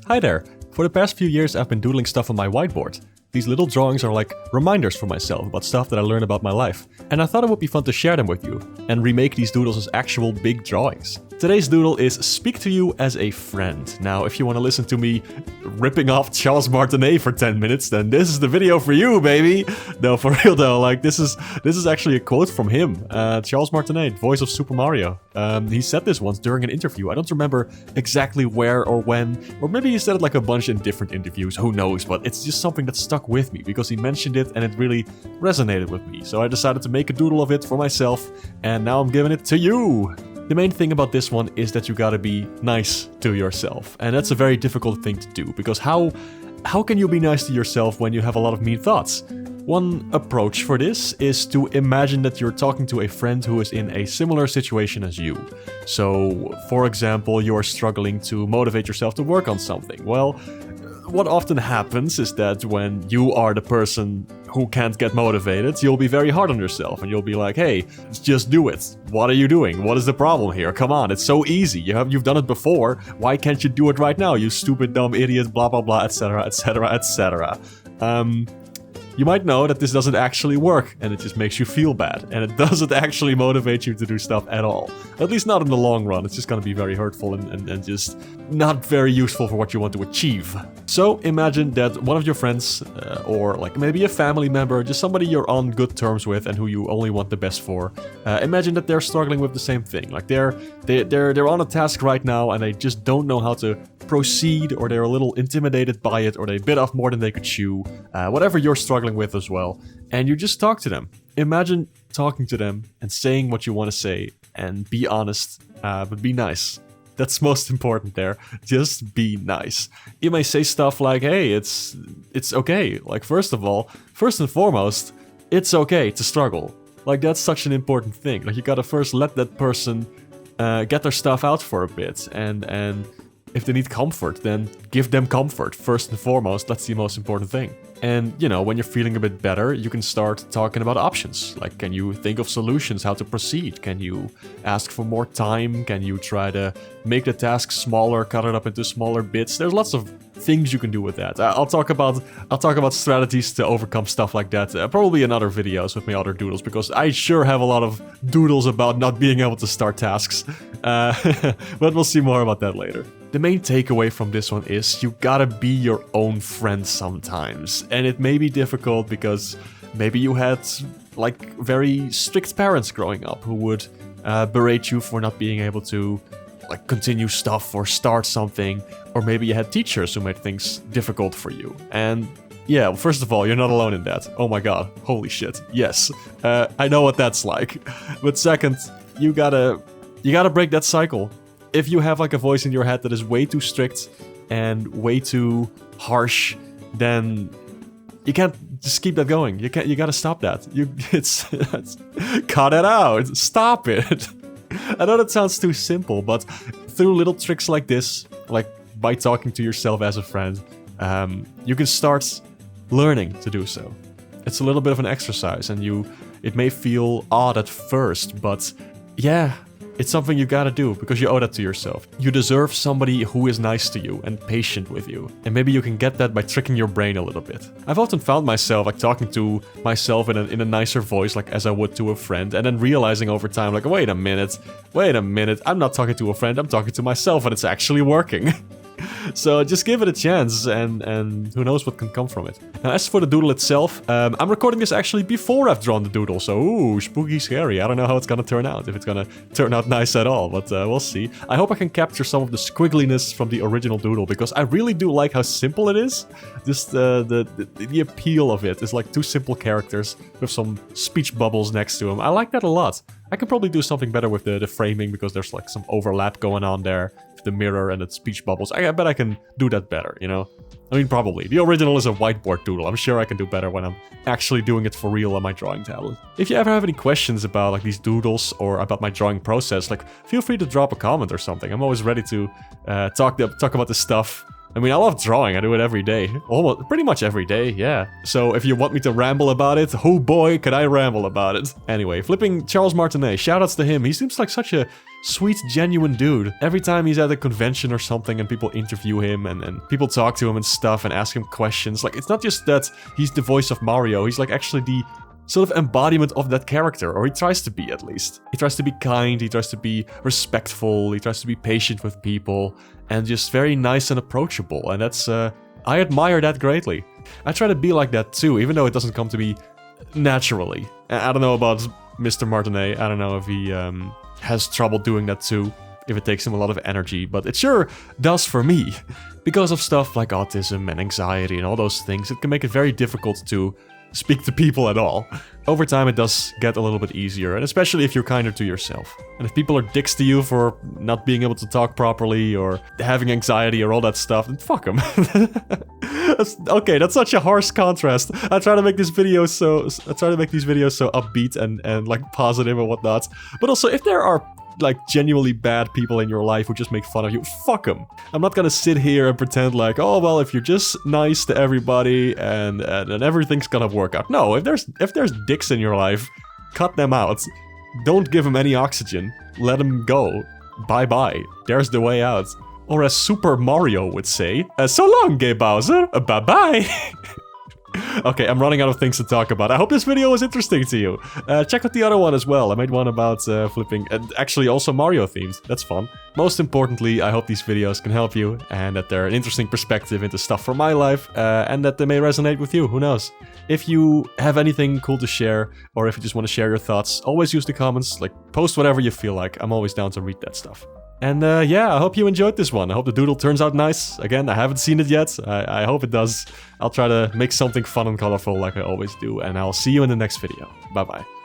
Hi there! For the past few years I've been doodling stuff on my whiteboard. These little drawings are like reminders for myself about stuff that I learned about my life. And I thought it would be fun to share them with you and remake these doodles as actual big drawings. Today's doodle is Speak to You as a Friend. Now, if you want to listen to me ripping off Charles Martinet for 10 minutes, then this is the video for you, baby! No, for real though, like this is actually a quote from him. Charles Martinet, voice of Super Mario. He said this once during an interview. I don't remember exactly where or when, or maybe he said it like a bunch in different interviews, who knows, but it's just something that stuck with me because he mentioned it and it really resonated with me. So I decided to make a doodle of it for myself, and now I'm giving it to you! The main thing about this one is that you gotta be nice to yourself. And that's a very difficult thing to do, because how can you be nice to yourself when you have a lot of mean thoughts? One approach for this is to imagine that you're talking to a friend who is in a similar situation as you. So, for example, you're struggling to motivate yourself to work on something. Well, what often happens is that when you are the person who can't get motivated, you'll be very hard on yourself and you'll be like, hey, just do it. What are you doing? What is the problem here? Come on, it's so easy. You've done it before. Why can't you do it right now? You stupid, dumb idiot, blah, blah, blah, etc., etc., etc. You might know that this doesn't actually work, and it just makes you feel bad, and it doesn't actually motivate you to do stuff at all. At least not in the long run. It's just gonna be very hurtful and just not very useful for what you want to achieve. So imagine that one of your friends, or like maybe a family member, just somebody you're on good terms with and who you only want the best for, imagine that they're struggling with the same thing. Like they're on a task right now and they just don't know how to proceed, or they're a little intimidated by it, or they bit off more than they could chew, whatever you're struggling with as well, and you just talk to them. Imagine talking to them and saying what you want to say, and be honest, but be nice. That's most important there. Just be nice. You may say stuff like, hey, it's okay. Like, first and foremost, it's okay to struggle. Like, that's such an important thing. Like, you gotta first let that person get their stuff out for a bit, and if they need comfort, then give them comfort. First and foremost, that's the most important thing. And, you know, when you're feeling a bit better, you can start talking about options. Like, can you think of solutions, how to proceed? Can you ask for more time? Can you try to make the task smaller, cut it up into smaller bits? There's lots of things you can do with that. I'll talk about strategies to overcome stuff like that, probably in other videos with my other doodles, because I sure have a lot of doodles about not being able to start tasks. But we'll see more about that later. The main takeaway from this one is you gotta be your own friend sometimes. And it may be difficult because maybe you had like very strict parents growing up who would berate you for not being able to like continue stuff or start something. Or maybe you had teachers who made things difficult for you. And yeah, well, first of all, you're not alone in that. Oh my god, holy shit. Yes, I know what that's like. But second, you gotta break that cycle. If you have like a voice in your head that is way too strict and way too harsh, then you can't just keep that going. You gotta stop that. It's cut it out. Stop it. I know that sounds too simple, but through little tricks like this, like by talking to yourself as a friend, you can start learning to do so. It's a little bit of an exercise, and it may feel odd at first, but yeah, it's something you gotta do because you owe that to yourself. You deserve somebody who is nice to you and patient with you. And maybe you can get that by tricking your brain a little bit. I've often found myself like talking to myself in a nicer voice, like as I would to a friend, and then realizing over time, like, wait a minute, I'm not talking to a friend, I'm talking to myself, and it's actually working. So just give it a chance, and who knows what can come from it. Now, as for the doodle itself, I'm recording this actually before I've drawn the doodle, so ooh, spooky scary. I don't know how it's gonna turn out, if it's gonna turn out nice at all, but we'll see. I hope I can capture some of the squiggliness from the original doodle, because I really do like how simple it is. Just the appeal of it is like two simple characters with some speech bubbles next to them. I like that a lot. I could probably do something better with the framing, because there's like some overlap going on there. The mirror and the speech bubbles. I bet I can do that better, you know? I mean, probably. The original is a whiteboard doodle. I'm sure I can do better when I'm actually doing it for real on my drawing tablet. If you ever have any questions about like these doodles or about my drawing process, like feel free to drop a comment or something. I'm always ready to talk about this stuff. I mean, I love drawing. I do it every day. Almost, pretty much every day, yeah. So if you want me to ramble about it, oh boy, could I ramble about it. Anyway, flipping Charles Martinet. Shoutouts to him. He seems like such a sweet, genuine dude. Every time he's at a convention or something and people interview him and people talk to him and stuff and ask him questions, like, it's not just that he's the voice of Mario, he's like actually the sort of embodiment of that character, or he tries to be at least. He tries to be kind, he tries to be respectful, he tries to be patient with people, and just very nice and approachable, and that's, I admire that greatly. I try to be like that too, even though it doesn't come to me naturally. I don't know about Mr. Martinet, I don't know if he has trouble doing that too, if it takes him a lot of energy, but it sure does for me. Because of stuff like autism and anxiety and all those things, it can make it very difficult to speak to people at all. Over time it does get a little bit easier, and especially if you're kinder to yourself. And if people are dicks to you for not being able to talk properly or having anxiety or all that stuff, then fuck them. Okay, that's such a harsh contrast. I try to make these videos so upbeat and like positive and whatnot. But also, if there are like genuinely bad people in your life who just make fun of you, fuck them. I'm not gonna sit here and pretend like, oh well, if you're just nice to everybody and everything's gonna work out. No, if there's dicks in your life, cut them out. Don't give them any oxygen. Let them go. Bye bye. There's the way out. Or as Super Mario would say, so long, Gay Bowser. Bye bye. Okay, I'm running out of things to talk about. I hope this video was interesting to you. Check out the other one as well. I made one about flipping, and actually also Mario themed. That's fun. Most importantly, I hope these videos can help you, and that they're an interesting perspective into stuff from my life, and that they may resonate with you. Who knows? If you have anything cool to share, or if you just want to share your thoughts, always use the comments. Like, post whatever you feel like. I'm always down to read that stuff. And yeah, I hope you enjoyed this one. I hope the doodle turns out nice. Again, I haven't seen it yet. I hope it does. I'll try to make something fun and colorful like I always do. And I'll see you in the next video. Bye-bye.